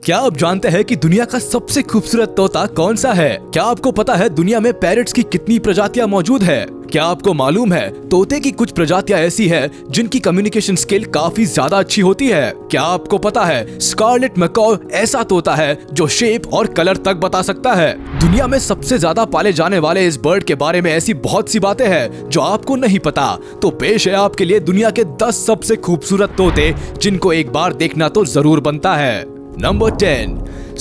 क्या आप जानते हैं कि दुनिया का सबसे खूबसूरत तोता कौन सा है? क्या आपको पता है दुनिया में पैरट्स की कितनी प्रजातियां मौजूद है? क्या आपको मालूम है तोते की कुछ प्रजातियां ऐसी है जिनकी कम्युनिकेशन स्किल काफी ज्यादा अच्छी होती है? क्या आपको पता है स्कारलेट मैकॉ ऐसा तोता है जो शेप और कलर तक बता सकता है? दुनिया में सबसे ज्यादा पाले जाने वाले इस बर्ड के बारे में ऐसी बहुत सी बातें हैं जो आपको नहीं पता। तो पेश है आपके लिए दुनिया के 10 सबसे खूबसूरत तोते जिनको एक बार देखना तो जरूर बनता है। Number 10,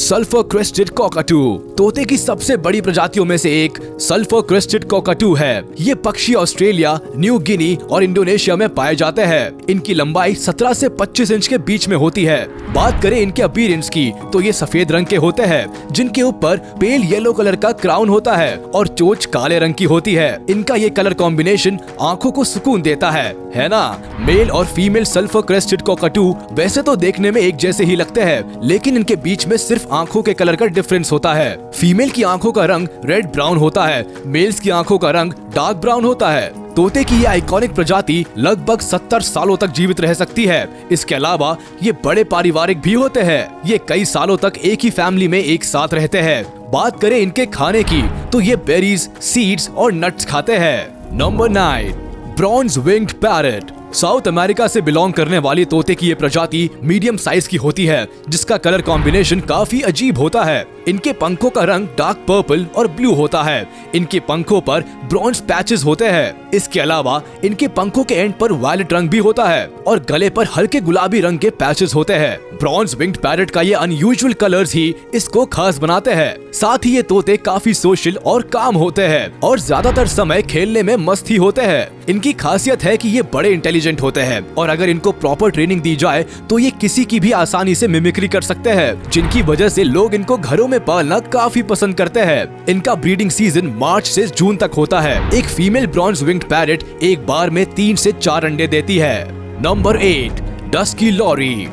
sulphur crested cockatoo. तोते की सबसे बड़ी प्रजातियों में से एक सल्फर क्रेस्टेड कॉकाटू है। ये पक्षी ऑस्ट्रेलिया, न्यू गिनी और इंडोनेशिया में पाए जाते हैं। इनकी लंबाई 17 से 25 इंच के बीच में होती है। बात करें इनके अपीयरेंस की तो ये सफेद रंग के होते हैं जिनके ऊपर पेल येलो कलर का क्राउन होता है और चोंच काले रंग की होती है। इनका ये कलर कॉम्बिनेशन आंखों को सुकून देता है ना? मेल और फीमेल सल्फर क्रेस्टेड कॉकाटू वैसे तो देखने में एक जैसे ही लगते हैं, लेकिन इनके बीच में सिर्फ आंखों के कलर का डिफरेंस होता है। फीमेल की आंखों का रंग रेड ब्राउन होता है, मेल्स की आंखों का रंग डार्क ब्राउन होता है। तोते की ये आइकॉनिक प्रजाति लगभग 70 सालों तक जीवित रह सकती है। इसके अलावा ये बड़े पारिवारिक भी होते हैं। ये कई सालों तक एक ही फैमिली में एक साथ रहते हैं। बात करें इनके खाने की तो ये बेरीज, सीड्स और नट्स खाते हैं। Number 9, bronze winged parrot. South America से बिलोंग करने वाली तोते की ये प्रजाति मीडियम साइज की होती है जिसका कलर कॉम्बिनेशन काफी अजीब होता है। इनके पंखों का रंग डार्क पर्पल और ब्लू होता है। इनके पंखों पर ब्रॉन्ज पैचेस होते हैं। इसके अलावा इनके पंखों के एंड पर वायलेट रंग भी होता है और गले पर हल्के गुलाबी रंग के पैचेस होते हैं। ब्रॉन्ज विंग्ड पैरट का ये अनयूजुअल कलर्स ही इसको खास बनाते हैं। साथ ही ये तोते काफी सोशल और काम होते हैं और ज्यादातर समय खेलने में मस्त ही होते हैं। इनकी खासियत है कि ये बड़े इंटेलिजेंट होते हैं और अगर इनको प्रॉपर ट्रेनिंग दी जाए तो ये किसी की भी आसानी से मिमिक्री कर सकते हैं, जिनकी वजह से लोग इनको घरों में पालना काफी पसंद करते हैं। इनका ब्रीडिंग सीजन मार्च से जून तक होता है। एक फीमेल ब्रॉन्ज विंग्ड पैरट एक बार में 3 से 4 अंडे देती है। Number 8, dusky lory.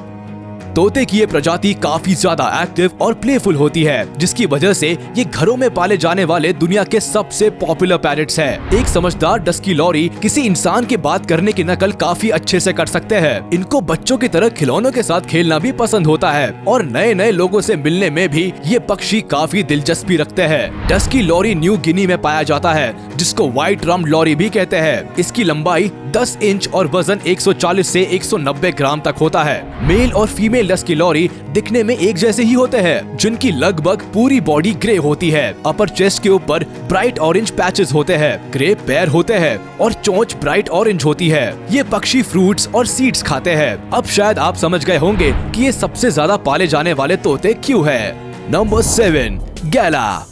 तोते की ये प्रजाति काफी ज्यादा एक्टिव और प्लेफुल होती है, जिसकी वजह से ये घरों में पाले जाने वाले दुनिया के सबसे पॉपुलर पैरट्स हैं। एक समझदार डस्की लॉरी किसी इंसान के बात करने की नकल काफी अच्छे से कर सकते हैं। इनको बच्चों की तरह खिलौनों के साथ खेलना भी पसंद होता है और नए नए लोगों से मिलने में भी ये पक्षी काफी दिलचस्पी रखते हैं। डस्की लॉरी न्यू गिनी में पाया जाता है, जिसको व्हाइट रम्ड लॉरी भी कहते हैं। इसकी लंबाई 10 इंच और वजन 140 से 190 ग्राम तक होता है। मेल और फीमेल डस्की लॉरी दिखने में एक जैसे ही होते हैं, जिनकी लगभग पूरी बॉडी ग्रे होती है। अपर चेस्ट के ऊपर ब्राइट ऑरेंज पैचेस होते हैं, ग्रे पैर होते हैं और चोंच ब्राइट ऑरेंज होती है। ये पक्षी फ्रूट्स और सीड्स खाते हैं। अब शायद आप समझ गए होंगे कि ये सबसे ज्यादा पाले जाने वाले तोते क्यों है। नंबर 7, गैला।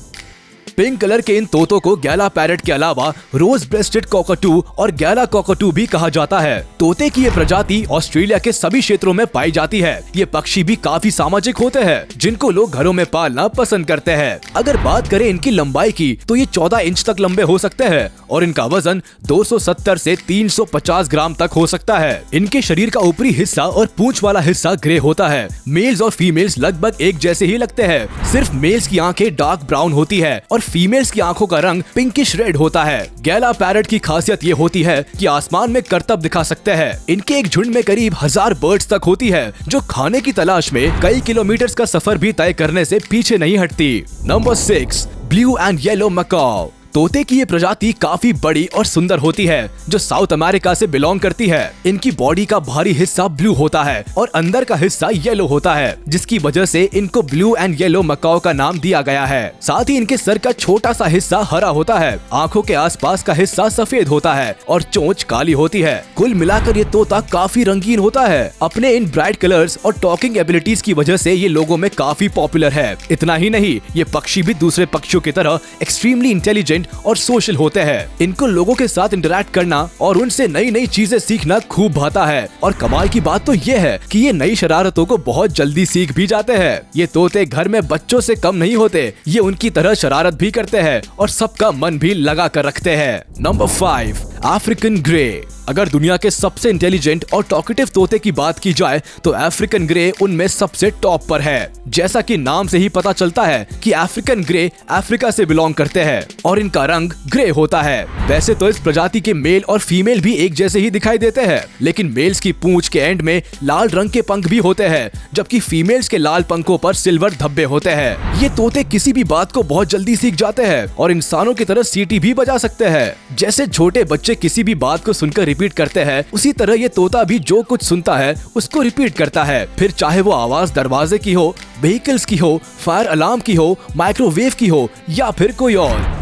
पिंक कलर के इन तोतों को गैला पैरट के अलावा रोज ब्रेस्टेड कॉकटू और गैला कॉकटू भी कहा जाता है। तोते की ये प्रजाति ऑस्ट्रेलिया के सभी क्षेत्रों में पाई जाती है। ये पक्षी भी काफी सामाजिक होते हैं, जिनको लोग घरों में पालना पसंद करते हैं। अगर बात करें इनकी लंबाई की तो ये 14 इंच तक लंबे हो सकते हैं और इनका वजन 270 से 350 ग्राम तक हो सकता है। इनके शरीर का ऊपरी हिस्सा और पूंछ वाला हिस्सा ग्रे होता है। मेल्स और फीमेल्स लगभग एक जैसे ही लगते हैं, सिर्फ मेल्स की आंखें डार्क ब्राउन होती है और फीमेल्स की आंखों का रंग पिंकिश रेड होता है। गैला पैरट की खासियत ये होती है कि आसमान में करतब दिखा सकते हैं। इनके एक झुंड में करीब 1000 बर्ड्स तक होती है, जो खाने की तलाश में कई किलोमीटर का सफर भी तय करने से पीछे नहीं हटती। Number 6, blue and yellow macaw. तोते की ये प्रजाति काफी बड़ी और सुंदर होती है, जो साउथ अमेरिका से बिलोंग करती है। इनकी बॉडी का बाहरी हिस्सा ब्लू होता है और अंदर का हिस्सा येलो होता है, जिसकी वजह से इनको ब्लू एंड येलो मैकाउ का नाम दिया गया है। साथ ही इनके सर का छोटा सा हिस्सा हरा होता है, आंखों के आसपास का हिस्सा सफेद होता है और चोंच काली होती है। कुल मिलाकर ये तोता काफी रंगीन होता है। अपने इन ब्राइट कलर्स और टॉकिंग एबिलिटीज की वजह से ये लोगों में काफी पॉपुलर है। इतना ही नहीं, ये पक्षी भी दूसरे पक्षियों की तरह एक्सट्रीमली इंटेलिजेंट और सोशल होते हैं। इनको लोगों के साथ इंटरैक्ट करना और उनसे नई नई चीजें सीखना खूब भाता है और कमाल की बात तो ये है कि ये नई शरारतों को बहुत जल्दी सीख भी जाते हैं। ये तोते घर में बच्चों से कम नहीं होते, ये उनकी तरह शरारत भी करते हैं और सबका मन भी लगा कर रखते हैं। Number 5, African grey. अगर दुनिया के सबसे इंटेलिजेंट और टॉकेटिव तोते की बात की जाए तो अफ्रीकन ग्रे उनमें सबसे टॉप पर है। जैसा कि नाम से ही पता चलता है कि अफ्रीकन ग्रे अफ्रीका से बिलोंग करते हैं और इनका रंग ग्रे होता है। वैसे तो इस प्रजाति के मेल और फीमेल भी एक जैसे ही दिखाई देते हैं, लेकिन मेल्स की पूंछ के एंड में लाल रंग के पंख भी होते हैं, जबकि फीमेल्स के लाल पंखों पर सिल्वर धब्बे होते हैं। ये तोते किसी भी बात को बहुत जल्दी सीख जाते हैं और इंसानों की तरह सीटी भी बजा सकते हैं। जैसे छोटे बच्चे किसी भी बात को सुनकर रिपीट करते हैं, उसी तरह ये तोता भी जो कुछ सुनता है उसको रिपीट करता है, फिर चाहे वो आवाज दरवाजे की हो, व्हीकल्स की हो, फायर अलार्म की हो, माइक्रोवेव की हो या फिर कोई और।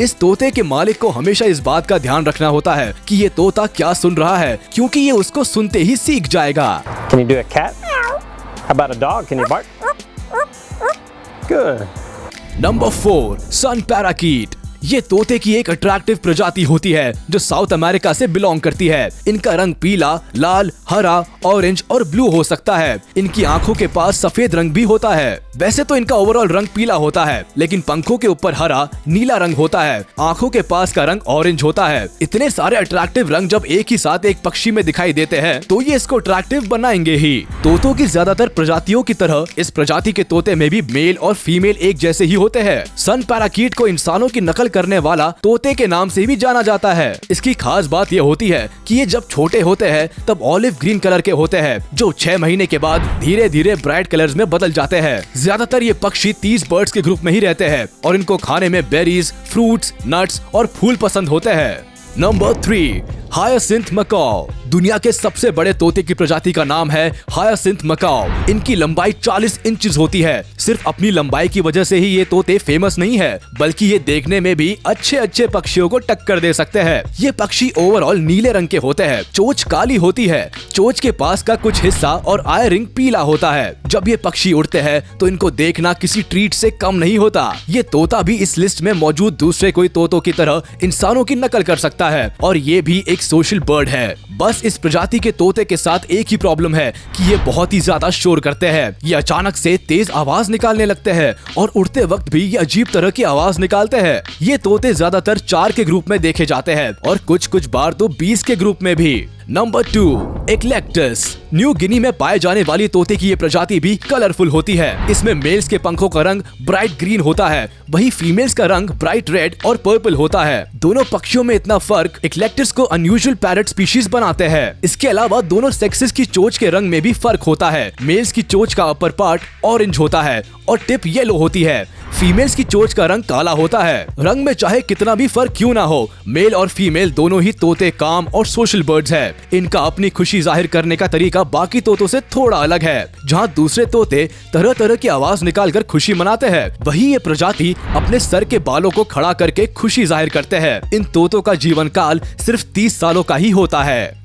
इस तोते के मालिक को हमेशा इस बात का ध्यान रखना होता है कि ये तोता क्या सुन रहा है, क्योंकि ये उसको सुनते ही सीख जाएगा। Can you do a cat? How about a dog? Can you bark? Good. Number 4, sun parakeet. ये तोते की एक अट्रैक्टिव प्रजाति होती है जो साउथ अमेरिका से बिलोंग करती है। इनका रंग पीला, लाल, हरा, ऑरेंज और ब्लू हो सकता है। इनकी आंखों के पास सफेद रंग भी होता है। वैसे तो इनका ओवरऑल रंग पीला होता है, लेकिन पंखों के ऊपर हरा, नीला रंग होता है। आंखों के पास का रंग ऑरेंज होता है। इतने सारे अट्रैक्टिव रंग जब एक ही साथ एक पक्षी में दिखाई देते हैं तो ये इसको अट्रैक्टिव बनाएंगे ही। तोतों की ज्यादातर प्रजातियों की तरह इस प्रजाति के तोते में भी मेल और फीमेल एक जैसे ही होते हैं। सन पैराकीट को इंसानों की नकल करने वाला तोते के नाम से भी जाना जाता है। इसकी खास बात यह होती है कि ये जब छोटे होते हैं तब ऑलिव ग्रीन कलर के होते हैं, जो 6 महीने के बाद धीरे धीरे ब्राइट कलर्स में बदल जाते हैं। ज्यादातर ये पक्षी 30 बर्ड्स के ग्रुप में ही रहते हैं और इनको खाने में बेरीज, फ्रूट्स, नट्स और फूल पसंद होते हैं। Number 3, hyacinth macaw. दुनिया के सबसे बड़े तोते की प्रजाति का नाम है हायासिंथ मकाओ। इनकी लंबाई 40 इंचेस होती है। सिर्फ अपनी लंबाई की वजह से ही ये तोते फेमस नहीं है, बल्कि ये देखने में भी अच्छे अच्छे पक्षियों को टक्कर दे सकते हैं। ये पक्षी ओवरऑल नीले रंग के होते हैं। चोंच काली होती है। चोंच के पास का कुछ हिस्सा और आई रिंग पीला होता है। जब ये पक्षी उड़ते हैं तो इनको देखना किसी ट्रीट से कम नहीं होता। ये तोता भी इस लिस्ट में मौजूद दूसरे कोई तोतों की तरह इंसानों की नकल कर सकता है और ये भी एक सोशल बर्ड है। बस इस प्रजाति के तोते के साथ एक ही प्रॉब्लम है कि ये बहुत ही ज्यादा शोर करते हैं। ये अचानक से तेज आवाज निकालने लगते हैं और उड़ते वक्त भी ये अजीब तरह की आवाज निकालते हैं। ये तोते ज्यादातर 4 के ग्रुप में देखे जाते हैं और कुछ बार तो 20 के ग्रुप में भी। Number 2, eclectus. न्यू गिनी में पाए जाने वाली तोते की ये प्रजाति भी कलरफुल होती है। इसमें मेल्स के पंखों का रंग ब्राइट ग्रीन होता है, वही फीमेल्स का रंग ब्राइट रेड और पर्पल होता है। दोनों पक्षियों में इतना फर्क इक्लेक्टस को अनयूजुअल पैरट स्पीशीज बनाते हैं। इसके अलावा दोनों सेक्सेस की चोंच के रंग में भी फर्क होता है। मेल्स की चोंच का अपर पार्ट ऑरेंज होता है और टिप येलो होती है। फीमेल्स की चोंच का रंग काला होता है। रंग में चाहे कितना भी फर्क क्यों ना हो, मेल और फीमेल दोनों ही तोते काम और सोशल बर्ड्स हैं। इनका अपनी खुशी जाहिर करने का तरीका बाकी तोतों से थोड़ा अलग है। जहां दूसरे तोते तरह तरह की आवाज निकालकर खुशी मनाते हैं, वही ये प्रजाति अपने सर के बालों को खड़ा करके खुशी जाहिर करते हैं। इन तोतों का जीवन काल सिर्फ 30 सालों का ही होता है।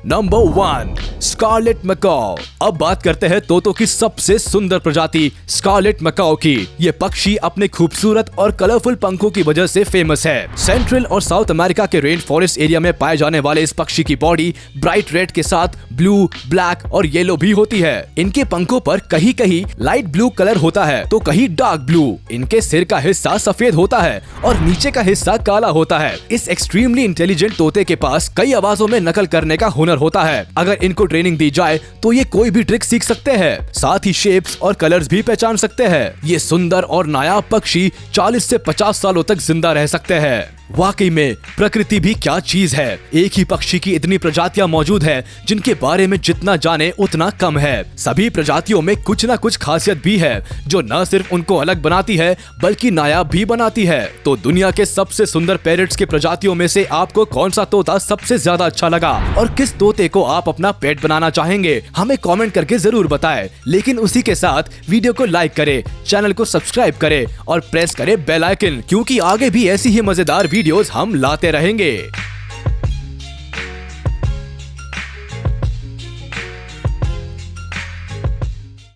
Number 1, scarlet macaw. अब बात करते हैं तोतों की सबसे सुंदर प्रजाति स्कारलेट मकाओ की। ये पक्षी अपने खूबसूरत और कलरफुल पंखों की वजह से फेमस है। सेंट्रल और साउथ अमेरिका के रेन फॉरेस्ट एरिया में पाए जाने वाले इस पक्षी की बॉडी ब्राइट रेड के साथ ब्लू, ब्लैक और येलो भी होती है। इनके पंखों पर कहीं कहीं लाइट ब्लू कलर होता है तो कहीं डार्क ब्लू। इनके सिर का हिस्सा सफेद होता है और नीचे का हिस्सा काला होता है। इस एक्सट्रीमली इंटेलिजेंट तोते के पास कई आवाजों में नकल करने का हुनर होता है। अगर इनको ट्रेनिंग दी जाए तो ये कोई भी ट्रिक सीख सकते हैं, साथ ही शेप्स और कलर्स भी पहचान सकते हैं। ये सुंदर और नायाब पक्षी 40 से 50 सालों तक जिंदा रह सकते हैं। वाकई में प्रकृति भी क्या चीज है। एक ही पक्षी की इतनी प्रजातियां मौजूद है जिनके बारे में जितना जाने उतना कम है। सभी प्रजातियों में कुछ ना कुछ खासियत भी है जो न सिर्फ उनको अलग बनाती है बल्कि नायाब भी बनाती है। तो दुनिया के सबसे सुंदर पैरट्स के प्रजातियों में से आपको कौन सा तोता सबसे ज्यादा अच्छा लगा और किस तोते को आप अपना पेट बनाना चाहेंगे, हमें कमेंट करके जरूर बताएं। लेकिन उसी के साथ वीडियो को लाइक करें, चैनल को सब्सक्राइब करें और प्रेस करें बेल आइकन, क्योंकि आगे भी ऐसी ही मजेदार वीडियोस हम लाते रहेंगे।